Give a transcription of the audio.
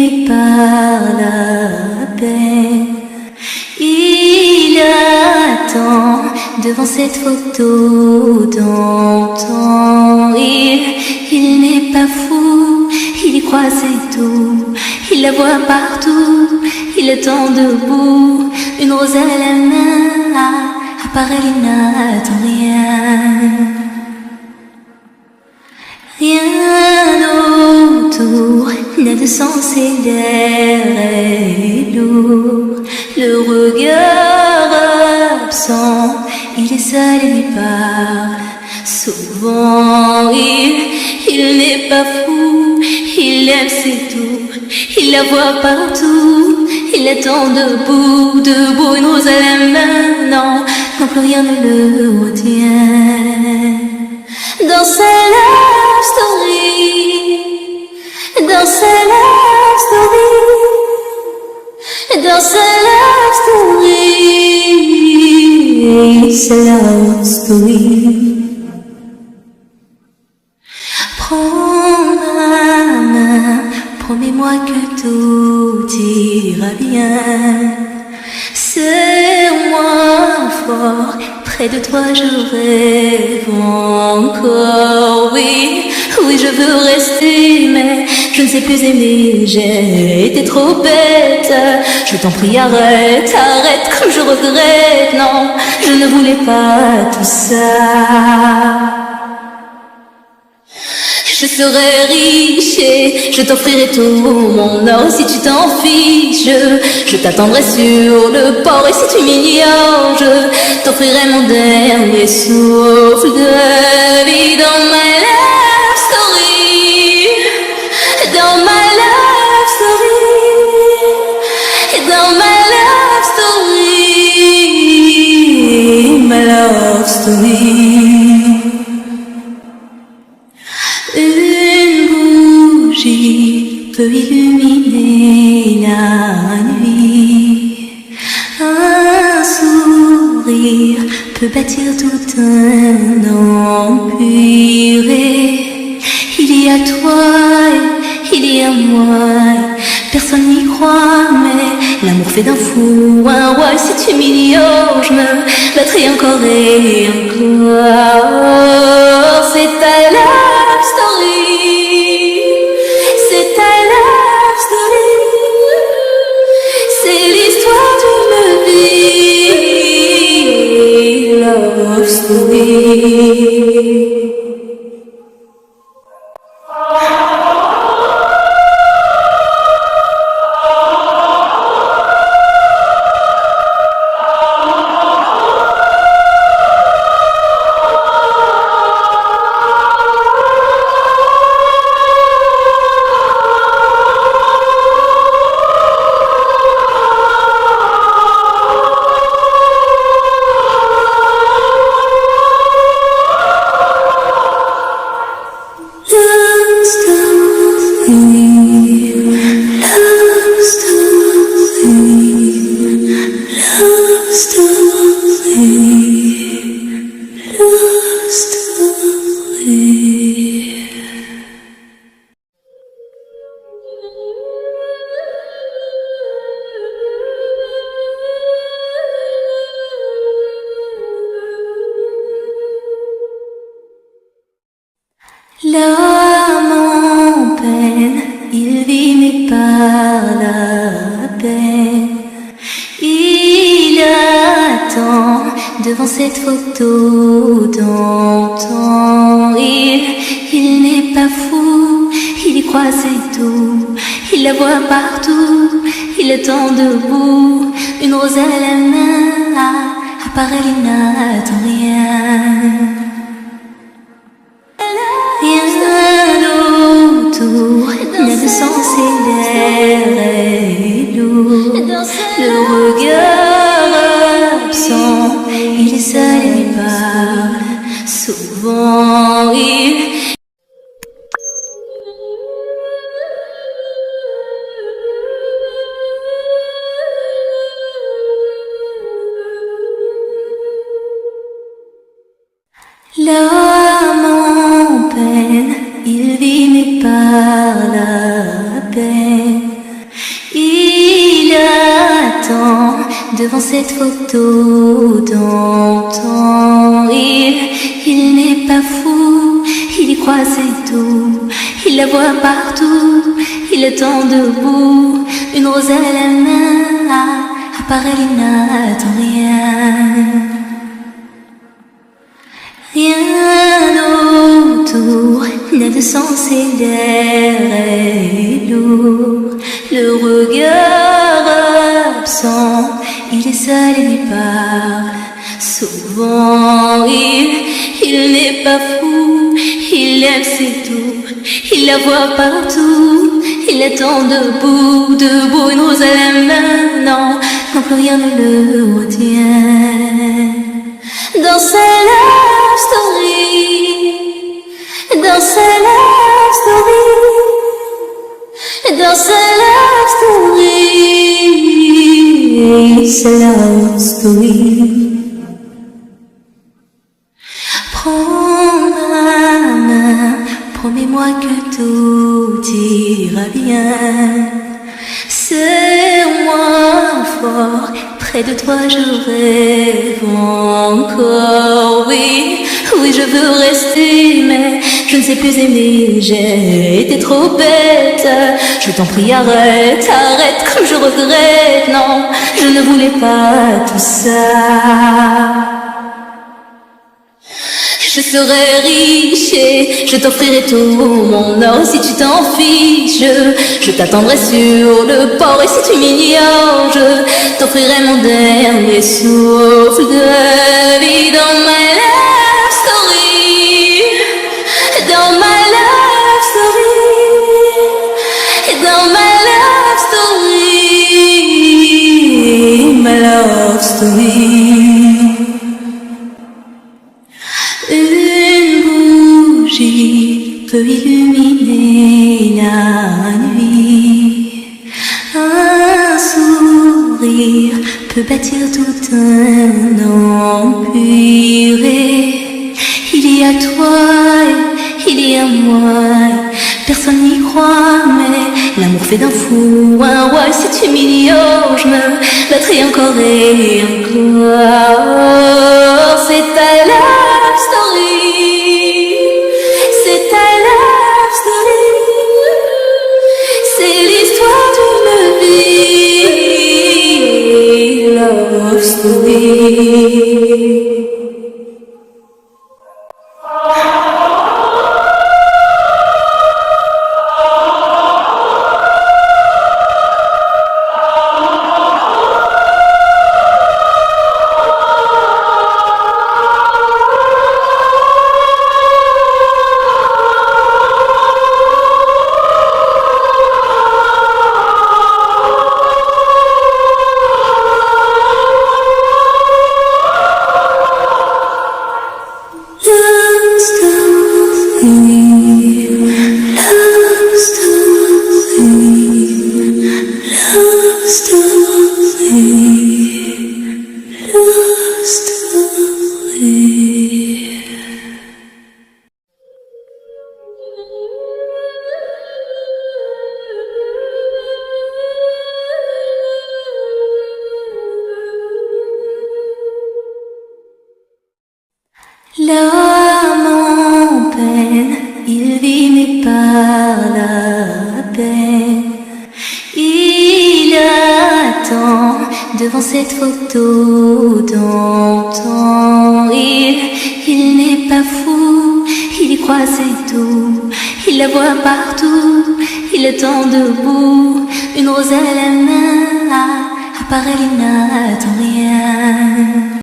mais par la peine. Il attend devant cette photo d'antan. Il n'est pas fou, il y croit c'est tout. Il la voit partout, il attend debout. Une rose à la main, à part elle il n'attend rien. Rien autour n'a de sens et l'air est lourd. Le regard absent, il est seul et lui parle. Souvent il n'est pas fou, il aime c'est tout. Il la voit partout, il attend debout, debout, une rose à la main, non, quand plus rien ne le retient. Dans sa love story, dans sa love story, dans sa love story, sa love story. Prends ma main, promets-moi que tout ira bien. Serre-moi fort, près de toi je rêve encore. Oui, oui je veux rester, mais je ne sais plus aimer. J'ai été trop bête, je t'en prie arrête, arrête comme je regrette. Non, je ne voulais pas tout ça. Je serai riche et je t'offrirai tout mon or si tu t'en fiches. Je t'attendrai sur le port et si tu m'ignores, je t'offrirai mon dernier souffle de vie dans ma love story, dans ma love story, dans ma love story, ma love story. Une bougie peut illuminer la nuit. Un sourire peut bâtir tout un empire. Et il y a toi, il y a moi. Personne n'y croit, mais l'amour fait d'un fou un roi. Si tu m'ignores, je me battrai encore et encore. C'est ta love story, c'est ta love story, c'est l'histoire d'une vie, love story. L'homme en peine, il vit mais par la peine. Il attend devant cette photo d'antan. Il n'est pas fou, il y croit c'est tout. Il la voit partout, il attend debout. Une rose à la main, à part elle il n'attend rien. Rien autour n'a de sens et l'air est lourd. Le regard absent, il est seul et lui parle. Souvent l'homme en peine, il vit mais par la peine. devant cette photo d'antan. Il n'est pas fou, il y croit c'est tout. Il la voit partout, il attend debout. Une rose à la main, à part elle il n'attend rien. Rien autour n'a de sens et l'air est lourd. Le regard absent, il est seul et lui parle. Souvent il n'est pas fou, il aime c'est tout. Il la voit partout, il attend debout, debout, une rose à la main. Non, non plus rien ne le retient. Dans sa love story, dans sa love story, dans sa love story, sa love story. Prends ma main, promets-moi que tout ira bien. Serre-moi fort, près de toi je rêve encore. Oui, oui je veux rester, mais je ne sais plus aimer. J'ai été trop bête. Je t'en prie arrête, arrête comme je regrette. Non, je ne voulais pas tout ça. Je serai riche et je t'offrirai tout mon or. Et si tu t'en fiches, je t'attendrai sur le port. Et si tu m'ignores, je t'offrirai mon dernier souffle de vie. Dans ma love story, dans ma love story, dans ma love story, ma love story. Une bougie peut illuminer la nuit. Un sourire peut bâtir tout un empire. Il y a toi, il y a moi. Personne n'y croit, mais l'amour fait d'un fou un roi. Si tu m'ignores, je me battrai encore et encore. C'est ta love story, c'est ta love story, c'est l'histoire d'une vie, love story. L'homme en peine, il vit mais par la peine. Il attend devant cette photo d'antan. Il n'est pas fou, il y croit c'est tout. Il la voit partout, il attend debout. Une rose à la main, à part elle il n'attend rien.